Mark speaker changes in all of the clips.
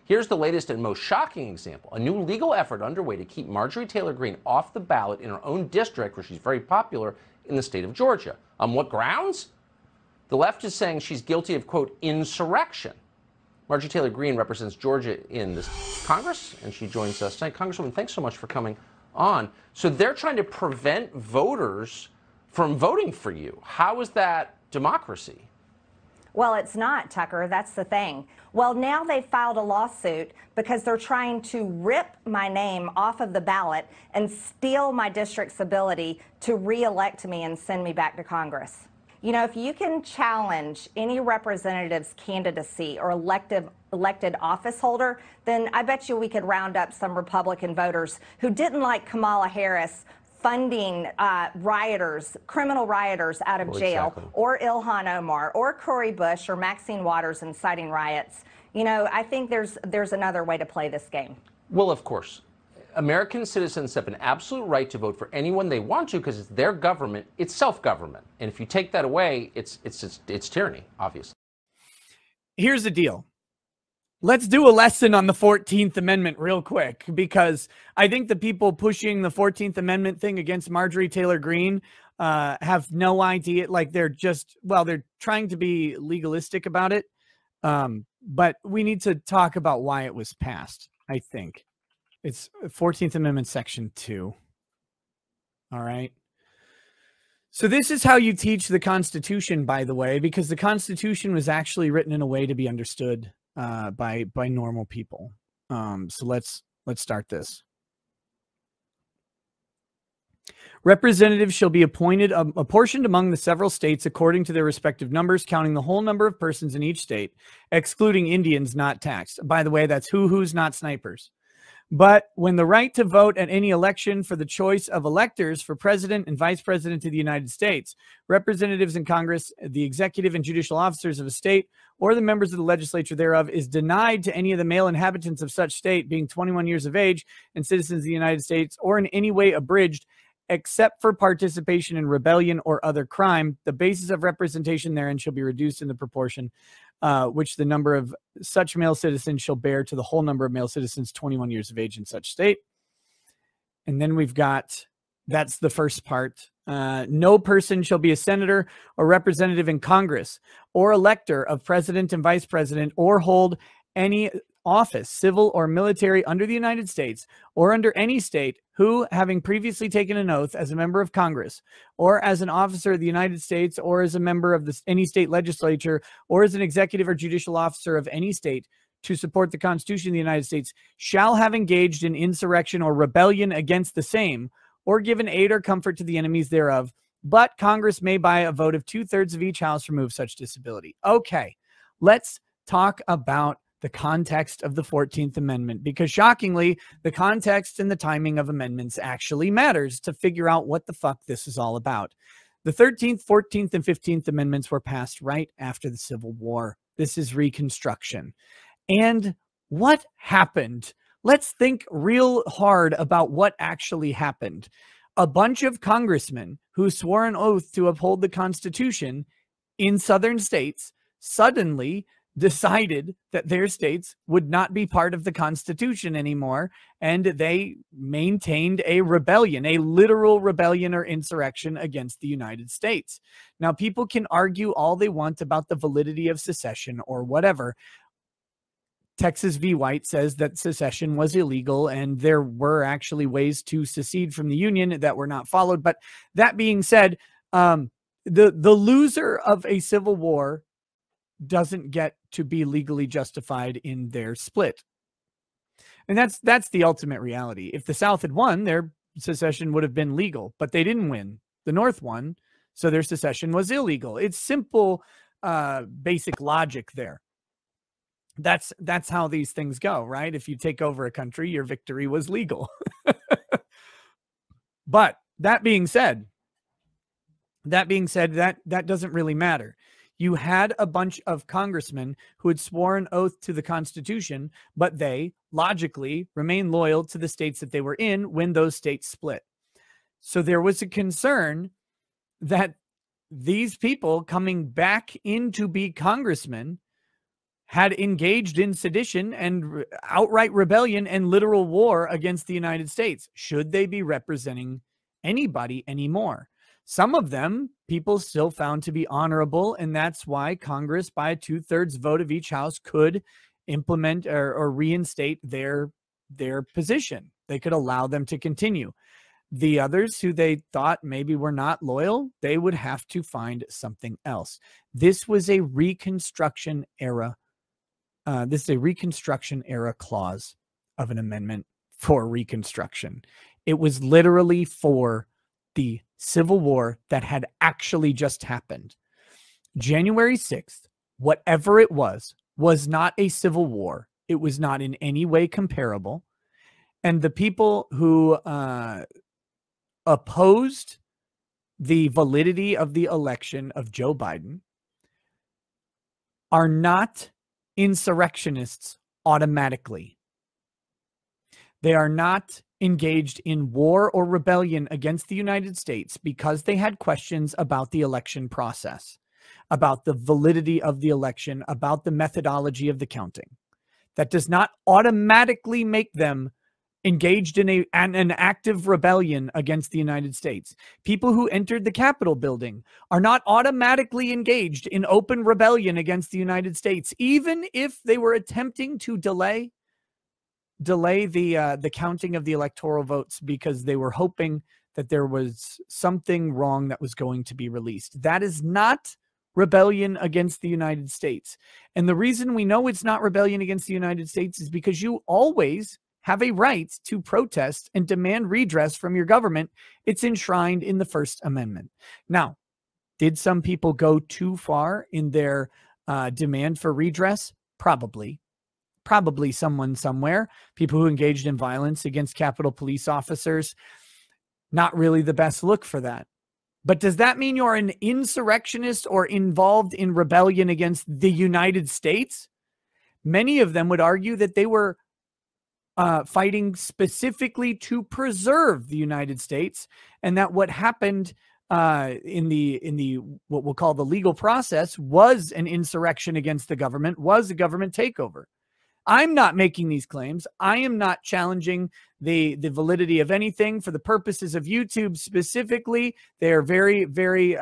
Speaker 1: Here's the latest and most shocking example, a new legal effort underway to keep Marjorie Taylor Green off the ballot in her own district, where she's very popular, in the state of Georgia. On what grounds? The left is saying she's guilty of, quote, insurrection. Marjorie Taylor Green represents Georgia in this Congress, and she joins us tonight. Congresswoman, thanks so much for coming on. So they're trying to prevent voters from voting for you. How is that democracy?
Speaker 2: Well, it's not, Tucker. That's the thing. Well, now they filed a lawsuit because they're trying to rip my name off of the ballot and steal my district's ability to re-elect me and send me back to Congress. You know, if you can challenge any representative's candidacy or elected office holder, then I bet you we could round up some Republican voters who didn't like Kamala Harris funding rioters, criminal rioters out of jail, or Ilhan Omar, or Cori Bush, or Maxine Waters inciting riots. You know, I think there's another way to play this game. Well, of course. American citizens have an absolute right to vote for anyone they want to because it's their government, it's self-government. And if you take that away, it's tyranny, obviously.
Speaker 3: Here's the deal. Let's do a lesson on the 14th Amendment real quick, because I think the people pushing the 14th Amendment thing against Marjorie Taylor Green have no idea. Like, they're just, well, they're trying to be legalistic about it. But we need to talk about why it was passed, I think. It's 14th Amendment, Section 2. All right. So this is how you teach the Constitution, by the way, because the Constitution was actually written in a way to be understood by normal people. So let's start this. Representatives shall be apportioned among the several states according to their respective numbers, counting the whole number of persons in each state, excluding Indians not taxed. By the way, that's who's not snipers. But when the right to vote at any election for the choice of electors for president and vice president of the United States, representatives in Congress, the executive and judicial officers of a state, or the members of the legislature thereof is denied to any of the male inhabitants of such state being 21 years of age and citizens of the United States, or in any way abridged, except for participation in rebellion or other crime, the basis of representation therein shall be reduced in the proportion which the number of such male citizens shall bear to the whole number of male citizens 21 years of age in such state. And then we've got, that's the first part. No person shall be a senator or representative in Congress or elector of president and vice president or hold any office, civil or military, under the United States or under any state who, having previously taken an oath as a member of Congress or as an officer of the United States or as a member of any state legislature or as an executive or judicial officer of any state to support the Constitution of the United States, shall have engaged in insurrection or rebellion against the same or given aid or comfort to the enemies thereof, but Congress may by a vote of 2/3 of each house remove such disability. Okay, let's talk about the context of the 14th Amendment, because shockingly, the context and the timing of amendments actually matters to figure out what the fuck this is all about. The 13th, 14th, and 15th Amendments were passed right after the Civil War. This is Reconstruction. And what happened? Let's think real hard about what actually happened. A bunch of congressmen who swore an oath to uphold the Constitution in southern states suddenly decided that their states would not be part of the Constitution anymore, and they maintained a rebellion, a literal rebellion or insurrection against the United States. Now, people can argue all they want about the validity of secession or whatever. Texas v. White says that secession was illegal, and there were actually ways to secede from the Union that were not followed. But that being said, the loser of a civil war doesn't get to be legally justified in their split. And that's the ultimate reality. If the South had won, their secession would have been legal, but they didn't win. The North won, so their secession was illegal. It's simple, basic logic there. That's how these things go, right? If you take over a country, your victory was legal. But that being said, that doesn't really matter. You had a bunch of congressmen who had sworn oath to the Constitution, but they logically remained loyal to the states that they were in when those states split. So there was a concern that these people coming back in to be congressmen had engaged in sedition and outright rebellion and literal war against the United States. Should they be representing anybody anymore? Some of them people still found to be honorable, and that's why Congress, by a 2/3 vote of each house, could implement or reinstate their position. They could allow them to continue. The others who they thought maybe were not loyal, they would have to find something else. This was a Reconstruction era. This is a Reconstruction era clause of an amendment for Reconstruction. It was literally for the Civil War that had actually just happened. January 6th, whatever it was not a civil war. It was not in any way comparable. And the people who opposed the validity of the election of Joe Biden are not insurrectionists automatically. They are not engaged in war or rebellion against the United States because they had questions about the election process, about the validity of the election, about the methodology of the counting. That does not automatically make them engaged in an active rebellion against the United States. People who entered the Capitol building are not automatically engaged in open rebellion against the United States, even if they were attempting to delay the counting of the electoral votes because they were hoping that there was something wrong that was going to be released. That is not rebellion against the United States. And the reason we know it's not rebellion against the United States is because you always have a right to protest and demand redress from your government. It's enshrined in the First Amendment. Now, did some people go too far in their demand for redress? Probably. Probably someone somewhere. People who engaged in violence against Capitol Police officers, not really the best look for that. But does that mean you're an insurrectionist or involved in rebellion against the United States? Many of them would argue that they were fighting specifically to preserve the United States, and that what happened in the what we'll call the legal process was an insurrection against the government, was a government takeover. I'm not making these claims. I am not challenging the validity of anything for the purposes of YouTube specifically. They're very, very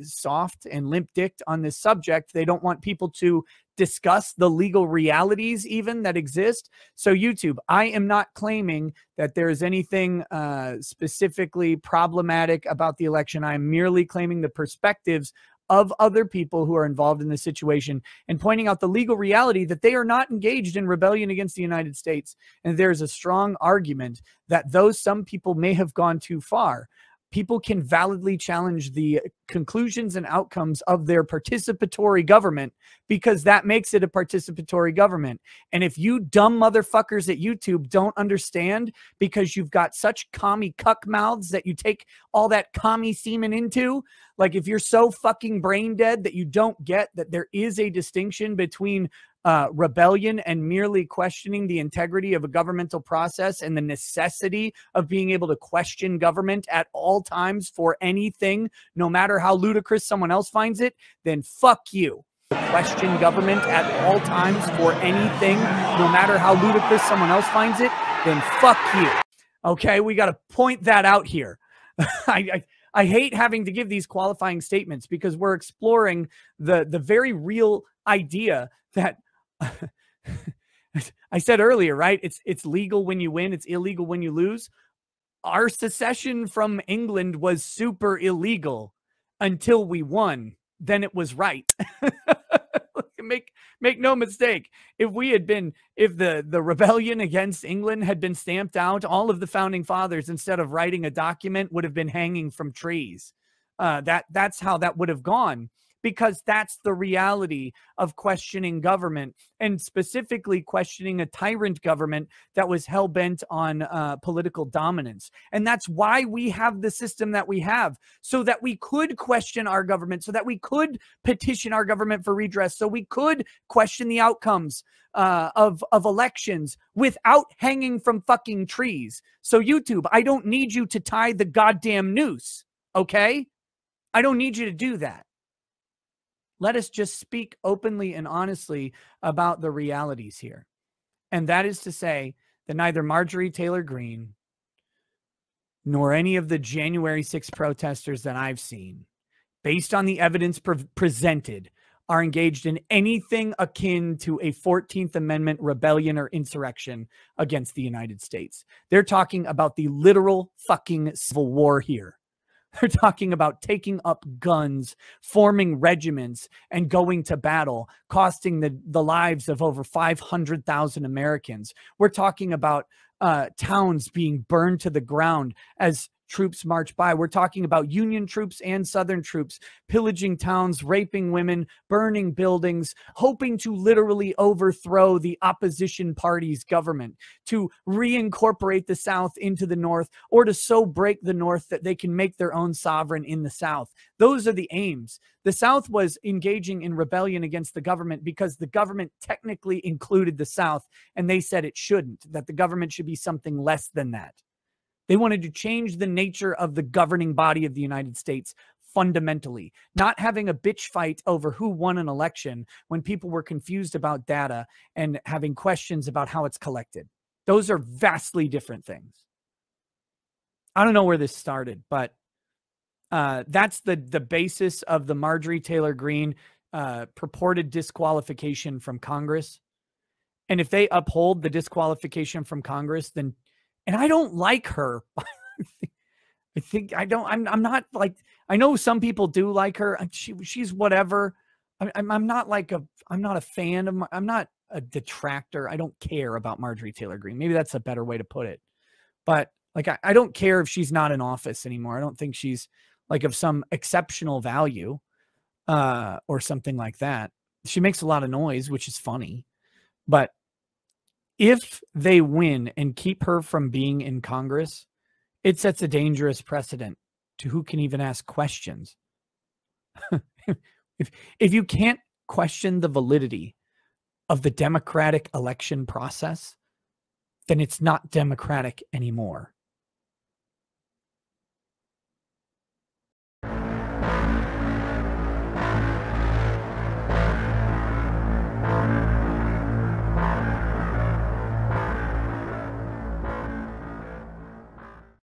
Speaker 3: soft and limp-dicked on this subject. They don't want people to discuss the legal realities even that exist. So YouTube, I am not claiming that there is anything specifically problematic about the election. I am merely claiming the perspectives of other people who are involved in this situation and pointing out the legal reality that they are not engaged in rebellion against the United States. And there's a strong argument that though some people may have gone too far, people can validly challenge the conclusions and outcomes of their participatory government because that makes it a participatory government. And if you dumb motherfuckers at YouTube don't understand because you've got such commie cuck mouths that you take all that commie semen into, like if you're so fucking brain dead that you don't get that there is a distinction between rebellion and merely questioning the integrity of a governmental process and the necessity of being able to question government at all times for anything, no matter how ludicrous someone else finds it, then fuck you. Question government at all times for anything, no matter how ludicrous someone else finds it, then fuck you. Okay, we got to point that out here. I hate having to give these qualifying statements because we're exploring the very real idea that I said earlier, right? It's legal when you win. It's illegal when you lose. Our secession from England was super illegal until we won. Then it was right. Make no mistake. If the rebellion against England had been stamped out, all of the founding fathers, instead of writing a document, would have been hanging from trees. That's how that would have gone. Because that's the reality of questioning government, and specifically questioning a tyrant government that was hell-bent on political dominance. And that's why we have the system that we have, so that we could question our government, so that we could petition our government for redress, so we could question the outcomes of elections without hanging from fucking trees. So YouTube, I don't need you to tie the goddamn noose, okay? I don't need you to do that. Let us just speak openly and honestly about the realities here. And that is to say that neither Marjorie Taylor Green nor any of the January 6th protesters that I've seen, based on the evidence presented, are engaged in anything akin to a 14th Amendment rebellion or insurrection against the United States. They're talking about the literal fucking civil war here. They're talking about taking up guns, forming regiments, and going to battle, costing the lives of over 500,000 Americans. We're talking about towns being burned to the ground as troops march by. We're talking about Union troops and Southern troops pillaging towns, raping women, burning buildings, hoping to literally overthrow the opposition party's government, to reincorporate the South into the North, or to so break the North that they can make their own sovereign in the South. Those are the aims. The South was engaging in rebellion against the government because the government technically included the South, and they said it shouldn't, that the government should be something less than that. They wanted to change the nature of the governing body of the United States fundamentally, not having a bitch fight over who won an election when people were confused about data and having questions about how it's collected. Those are vastly different things. I don't know where this started, but that's the basis of the Marjorie Taylor Green purported disqualification from Congress. And if they uphold the disqualification from Congress, then, and I don't like her. I'm not like, I know some people do like her. She's whatever. I'm not a fan of, I'm not a detractor. I don't care about Marjorie Taylor Green. Maybe that's a better way to put it. But like, I don't care if she's not in office anymore. I don't think she's like of some exceptional value or something like that. She makes a lot of noise, which is funny. But if they win and keep her from being in Congress, it sets a dangerous precedent to who can even ask questions. If you can't question the validity of the democratic election process, then it's not democratic anymore.